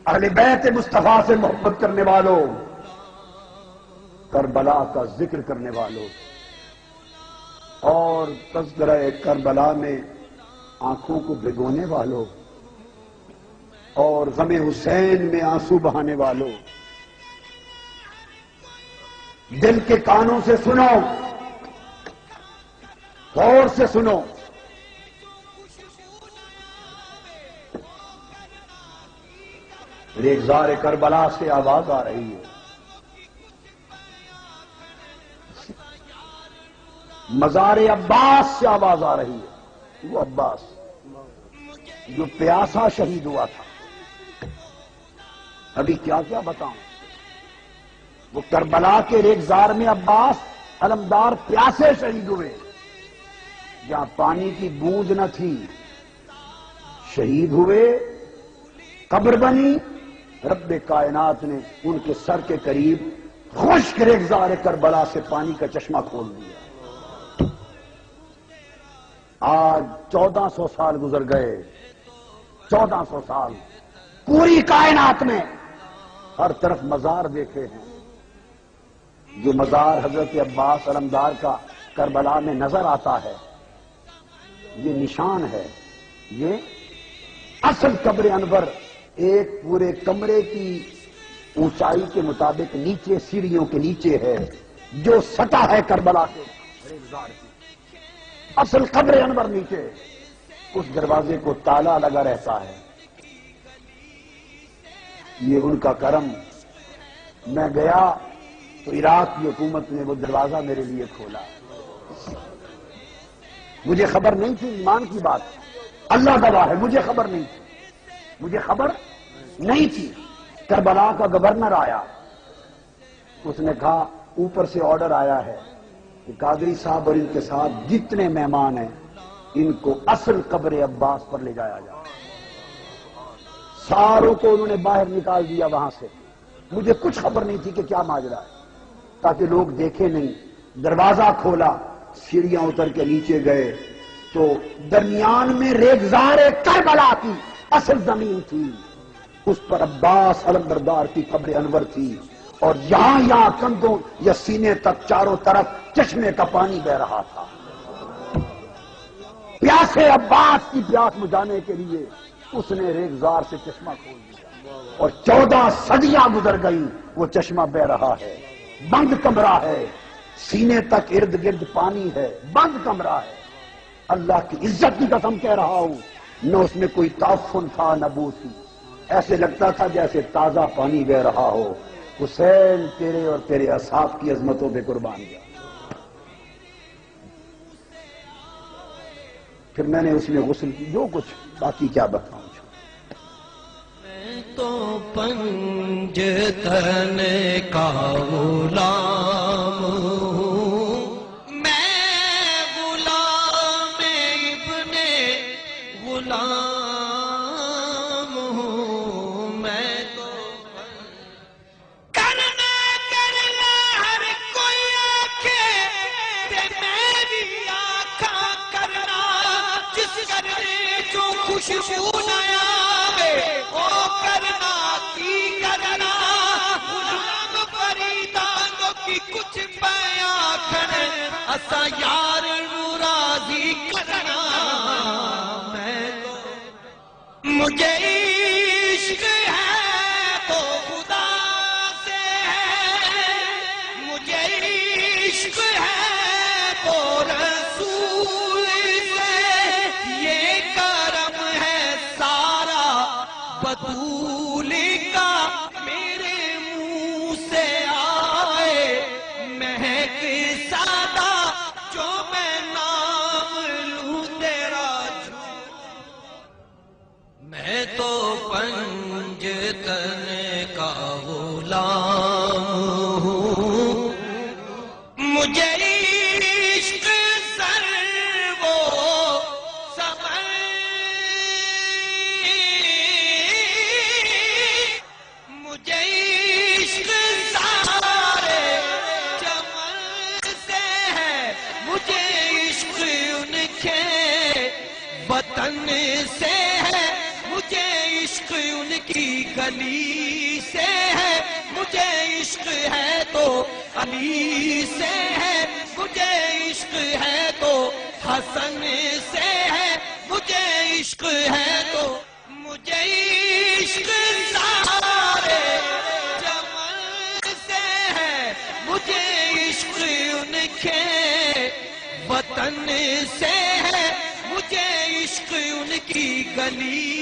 اہل بیت مصطفیٰ سے محبت کرنے والوں، کربلا کا ذکر کرنے والوں، اور تذکرہ کربلا میں آنکھوں کو بھگونے والوں، اور غم حسین میں آنسو بہانے والوں، دل کے کانوں سے سنو، غور سے سنو۔ ریگزار کربلا سے آواز آ رہی ہے، مزار عباس سے آواز آ رہی ہے۔ وہ عباس جو پیاسا شہید ہوا تھا، ابھی کیا کیا بتاؤں۔ وہ کربلا کے ریگزار میں عباس علمدار پیاسے شہید ہوئے، جہاں پانی کی بوند نہ تھی، شہید ہوئے، قبر بنی، رب کائنات نے ان کے سر کے قریب خشک ریگزار کربلا سے پانی کا چشمہ کھول دیا۔ آج 1400 سال گزر گئے، 1400 سال، پوری کائنات میں ہر طرف مزار دیکھے ہیں۔ جو مزار حضرت عباس علمدار کا کربلا میں نظر آتا ہے، یہ نشان ہے، یہ اصل قبر انور ایک پورے کمرے کی اونچائی کے مطابق نیچے سیڑھیوں کے نیچے ہے، جو سطح ہے کربلا کے ریگزار کی، اصل قبر انور نیچے، اس دروازے کو تالا لگا رہتا ہے۔ یہ ان کا کرم، میں گیا تو عراق کی حکومت نے وہ دروازہ میرے لیے کھولا۔ مجھے خبر نہیں تھی، ایمان کی بات، اللہ گواہ ہے، مجھے خبر نہیں تھی، مجھے خبر نہیں تھی۔ کربلا کا گورنر آیا، اس نے کہا اوپر سے آرڈر آیا ہے کہ قادری صاحب اور ان کے ساتھ جتنے مہمان ہیں ان کو اصل قبر عباس پر لے جایا جائے۔ ساروں کو انہوں نے باہر نکال دیا وہاں سے، مجھے کچھ خبر نہیں تھی کہ کیا ماجرا ہے، تاکہ لوگ دیکھیں نہیں۔ دروازہ کھولا، سیڑھیاں اتر کے نیچے گئے تو درمیان میں ریگزار کربلا کی اصل زمین تھی، اس پر عباس علمبردار کی قبر انور تھی، اور یہاں کندھوں یا سینے تک چاروں طرف چشمے کا پانی بہ رہا تھا۔ پیاسے عباس کی پیاس بجھانے کے لیے اس نے ریگزار سے چشمہ کھول دیا، اور 14 صدیاں گزر گئی، وہ چشمہ بہ رہا ہے، بند کمرہ ہے، سینے تک ارد گرد پانی ہے، بند کمرہ ہے۔ اللہ کی عزت کی قسم کہہ رہا ہوں، نہ اس میں کوئی تعفن تھا نہ بو تھی، ایسے لگتا تھا جیسے تازہ پانی بہ رہا ہو۔ حسین تیرے اور تیرے اصحاب کی عظمتوں پہ قربان گیا۔ پھر میں نے اس میں غسل کی، جو کچھ باقی کیا بتاؤں۔ میں تو پنجتن کا غلام ہوں، میں غلام ابن غلام ہوں، میں تو کرنا ہر کوئی آنکھے تے میری آنکھاں کرنا، جس کرنے جو خوشبو نہ آوے او کرنا کی کرنا، غلام فریدانوں کی کچھ بیاں کرے اسا یار راضی کرنا۔ میں تو مجھے عشق ہے تو خدا سے ہے، مجھے عشق ہے تو رسول سے، یہ کرم ہے سارا بطول کا میرے منہ سے آئے، مہک سادہ جو میں نام لوں تیرا، میں تو پنجتن کا غلام ہوں، مجھے عشق سر وہ سمر، مجھے عشق سارے چمن سے ہے، مجھے عشق ان کے وطن سے ہے، مجھے عشق ان کی گلی سے ہے، مجھے عشق ہے تو علی سے ہے، مجھے عشق ہے تو حسن سے ہے، مجھے عشق ہے تو مجھے عشق سارے چمن سے ہے، مجھے عشق ان کے وطن سے ہے، مجھے عشق ان کی گلی